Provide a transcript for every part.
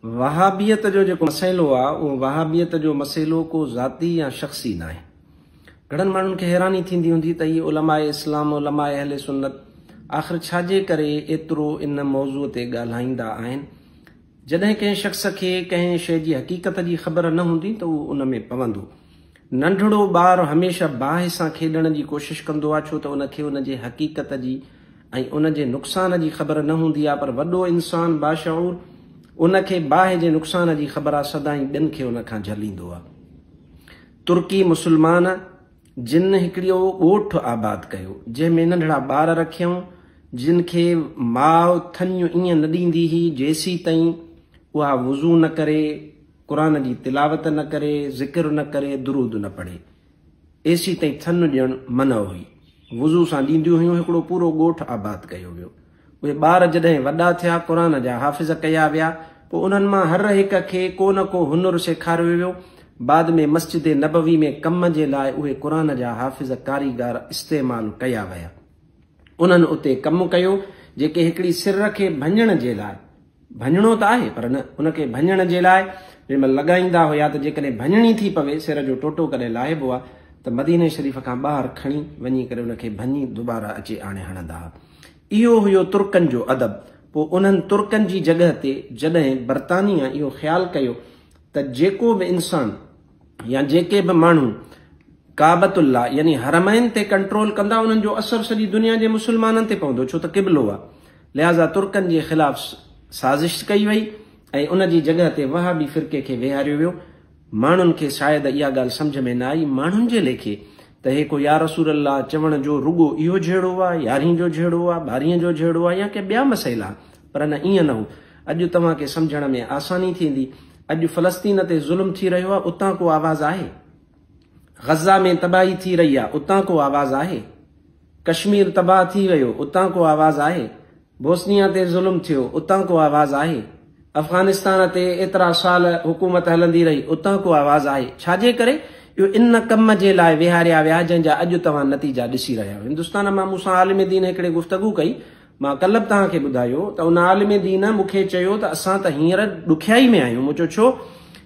वहाबियत जो जेको मसइलो आहे उहो वहाबियत जो मसइलो को ज़ाती या शख़्सी न आहे। घणनि माण्हुनि खे हैरानी थींदी हूंदी त इहे उलमाए इस्लाम उलमाए अहले सुन्नत आख़िर छाजे करे एतिरो इन मौज़ूअ ते ॻाल्हाईंदा आहिनि। जॾहिं कंहिं शख़्स खे कंहिं शइ जी हक़ीक़त जी ख़बर न हूंदी त उहो उन में पवंदो। नंढड़ो ॿारु हमेशह बाहि सां खेॾण जी कोशिशि कंदो आहे, छो त उनखे उनजे हक़ीक़त जी ऐं उनजे नुक़सान जी ख़बर न हूंदी आहे। पर वॾो इंसान बाशऊर उनखे बाहि जे नुक़सान जी ख़बर आहे, सदाईं ॿियनि खे उन खां झलींदो आहे। तुर्की मुस्लमान जिन हिकिड़ो ॻोठु आबाद कयो जंहिंमें नंढड़ा ॿार रखियऊं, जिन खे माउ थनियूं ईअं न ॾींदी हुई जेसी ताईं उहा वुज़ू न करे, क़ुर जी तिलावत न करे, ज़िक्र न करे, दुरूद न पढ़े, एसी ताईं थन ॾियणु मन हुई, वुज़ू सां ॾींदियूं हुयूं। हिकिड़ो पूरो ॻोठु आबाद कयो वियो। उहे ॿार जॾहिं वॾा थिया, क़ुर जा हाफ़िज़ कया विया, पोइ उन्हनि मां हर हिक खे को न को हुनुर सेखारियो वियो। बाद में मस्जिद नबवी में कम जे लाइ उहे क़ुर जा हाफ़िज़ कारीगर इस्तेमालु कया विया। उन्हनि उते कमु कयो जेके हिकिड़ी सिर खे भञण जे लाइ, भञणो त आहे पर न, उनखे भञण जे लाइ जंहिंमहिल लॻाईंदा हुया त जेकॾहिं भञणी थी पवे, सिर जो टोटो कॾहिं लाहिबो आहे त मदीने शरीफ़ खां ॿाहिरि खणी वञी करे उनखे भञी दुबारा अचे आणे हणंदा हुआ। इहो हुयो तुर्कनि जो अदब। पोइ उन्हनि तुर्कनि जी जॻह ते जॾहिं बरतानिया इहो ख़्यालु कयो त जेको बि इंसान या जेके बि माण्हू काबतुल्लाह यानी हरमैन ते कंट्रोल कंदा, उन्हनि जो असर सॼी दुनिया जे मुस्लमाननि ते पवंदो, छो त क़िबलो आहे। लिहाज़ा तुर्कनि जे ख़िलाफ़ साज़िश कई वई ऐं उन जी जॻह ते वहाबी फ़िरके खे वेहारियो वियो। माण्हुनि खे शायदि इहा ॻाल्हि सम्झ में न आई, माण्हुनि जे लेखे त हे को या रसूल अल्लाह चवण जो रुगो इहो जहिड़ो आहे, 11 जो जहिड़ो आहे, 12 जो जहिड़ो आहे, या के ॿिया मसइला, पर न ईअं न हो। अॼु तव्हांखे सम्झण में आसानी थींदी। अॼु फ़लस्तीन ते ज़ुल्म थी रहियो आहे, उतां को आवाज़ आहे। गज़ा में तबाही थी रही आहे, उतां को आवाज़ आहे। कश्मीर तबाह थी वियो, उतां को आवाज़ आहे। बोस्निया ते ज़ुल्म थियो, उतां को आवाज़ आहे। अफ़गानिस्तान ते एतिरा साल हुकूमत हलंदी रही, उतां को आवाज़ आहे। छाजे करे? इहो इन कम जे लाइ विहारिया विया जंहिंजा अॼु तव्हां नतीजा ॾिसी रहिया आहियो। हिंदुस्तान मां मूंसां आलिम दीन हिकिड़े गुफ़्तगू कई, मां कल्ह बि तव्हांखे ॿुधायो त उन आलिम दीन मूंखे चयो त असां त हींअर ॾुखियाई में आहियूं। मूं चयो छो?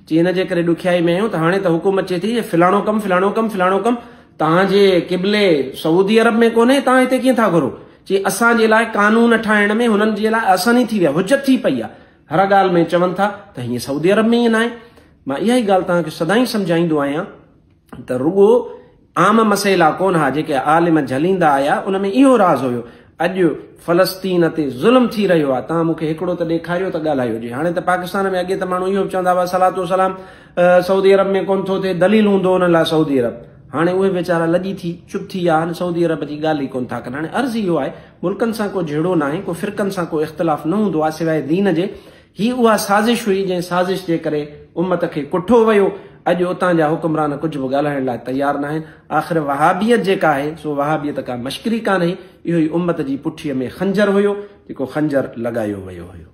चई हिन जे करे ॾुखियाई में आहियूं त हाणे त हुकूमत चए थी फिलाणो कमु फिलाणो कमु फिलाणो कमु तव्हांजे क़िबले सऊदी अरब में कोन्हे, तव्हां हिते कीअं था घुरो? चई असांजे लाइ कानून ठाहिण में हुननि जे लाइ आसानी थी वई आहे, हुजत थी पई आहे। हर ॻाल्हि में चवनि था त हीअं सऊदी अरब में ईअं न आहे। मां इहा ई ॻाल्हि तव्हांखे सदाईं सम्झाईंदो आहियां त रुगो आम मसइला कोन हा जेके आलिम झलींदा आया, उन में इहो राज़ हुयो। अॼु फ़लस्तीन ते ज़ुल्म थी रहियो आहे, तव्हां मूंखे हिकिड़ो त ॾेखारियो त ॻाल्हायो जी। हाणे त पाकिस्तान में अॻे त माण्हू इहो चवंदा हुआ सलातो सलाम सऊदी अरब में कोन थो थिए, दलील हूंदो हुन लाइ सऊदी अरब। हाणे उहे वीचारा लॼी थी चुप थी विया आहिनि, सऊदी अरब जी ॻाल्हि ई कोन था कनि। हाणे अर्ज़ु इहो आहे, मुल्कनि सां को जहिड़ो न आहे, को फ़िरकनि सां को इख़्तिलाफ़ न हूंदो आहे सवाइ दीन जे। ही उहा साज़िश हुई जंहिं साज़िश जे करे उम्मत खे कुठो वियो। अॼु उतां जा हुक्मरान कुझु बि ॻाल्हाइण लाइ तयार न आहिनि। आख़िर वहाबियत जेका आहे सो वहाबियत का मश्करी कान्हे, इहो ई उम्मत जी पुठीअ में खंजर हुयो जेको खंजर लॻायो वियो हुयो।